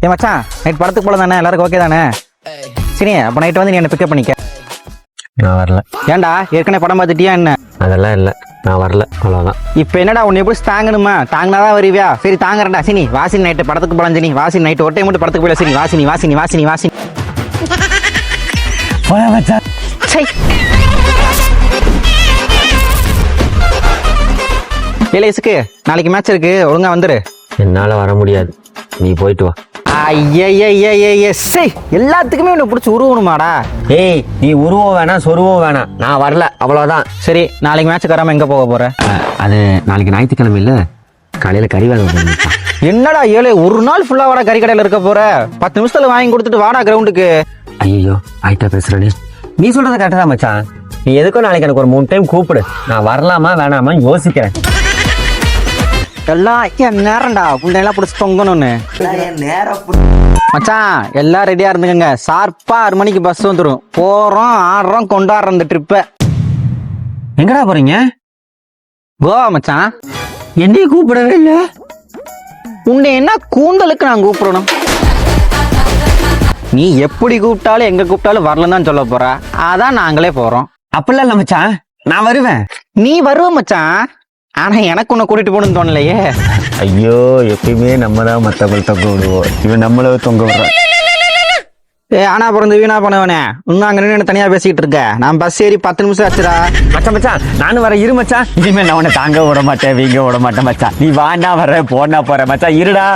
ஏ மச்சான், நைட் படத்துக்கு போல தானே, எல்லாருக்கும் ஓகே தானே? சரி, அப்போ நைட் வந்து நீ என்ன பிக்கப் பண்ணிக்க. நான் வரல. ஏன்டா ஏற்கனவே படம் பார்த்துட்டியா என்ன? அதெல்லாம் இல்லை, நான் வரல, அவ்வளோதான். இப்போ என்னடா உன்னை எப்படி தாங்கணுமா? தாங்கினாதான் வருவியா? சரி தாங்குறேன்டா. சரி வாசினி நைட்டு படத்துக்கு போலாம். சரி வாசினி நைட்டு ஒரு டைம் மட்டும் படத்துக்கு போயில. சரி வாசினி வாசினி வாசினி வாசினி ஏலேசுக்கு நாளைக்கு மேட்ச் இருக்கு, ஒழுங்கா வந்துரு. என்னால் வர முடியாது, நீ போயிட்டு வா. எல்லாத்துக்குமே உன்னை பிடிச்சி உருவணுமாடா? ஏய், நீ உருவம் வேணாம், சொருவம் வேணாம், நான் வரல, அவ்வளோதான். சரி நாளைக்கு மேட்ச்சுக்கு வராமல் எங்கே போக போற? அது நாளைக்கு ஞாயிற்றுக்கிழமை இல்லை, காலையில் கறி வேலை பண்ணிட்டான். என்னடா ஏழை, ஒரு நாள் ஃபுல்லா வாடா கறி கடையில் இருக்க போற? 10 நிமிஷத்துல வாங்கி கொடுத்துட்டு வாடா கிரவுண்டுக்கு. ஐயோ ஆயிட்டா பேசுறேன். நீ சொல்றத கரெக்டா மச்சான். நீ எதுக்கும் நாளைக்கு எனக்கு ஒரு 3 டைம் கூப்பிடு, நான் வரலாமா வேணாமா யோசிக்கிறேன். எல்லாம் என் நேரம்டா, புண்டையெல்லாம் பிடிச்சி தொங்கணும்னு. மச்சான் எல்லாம் ரெடியா இருந்துக்கங்க, ஷார்ப்பா 6 மணிக்கு பஸ் வந்துடும். போறோம், ஆடுறோம், கொண்டாடுறோம் இந்த ட்ரிப்பை. எங்கடா போறீங்க? கோவா மச்சான். என்னையும் கூப்பிடவே இல்லை. உன்னை என்ன கூந்தலுக்கு நான் கூப்பிடணும்? நீ எப்படி கூப்பிட்டாலும் எங்க கூப்பிட்டாலும் வரலன்னு தான் சொல்ல போற. அதான் நாங்களே போறோம். அப்படிலாம் இல்லை மச்சான், நான் வருவேன். நீ வருவ மச்சான், ஆனா எனக்கு உன்னை கூட்டிட்டு போகணும்னு தோணலையே. ஐயோ, எப்பயுமே நம்ம தான் மற்றவங்க தொங்க விடுவோம், இவன் நம்மள தொங்க விடுறான். ஆனா பிறந்து வீணா பண்ணவனே, இன்னும் அங்க நின்று தனியா பேசிக்கிட்டு இருக்க. நான் பஸ் ஏறி 10 நிமிஷம் ஆச்சுடா. மச்சான் மச்சான், நானும் வர இரு மச்சான். இனிமேல் நான் உன்னை தாங்க விட மாட்டேன், வீங்க விட மாட்டேன் மச்சான். நீ வாண்டா வர போனா போற மச்சான், இருடா.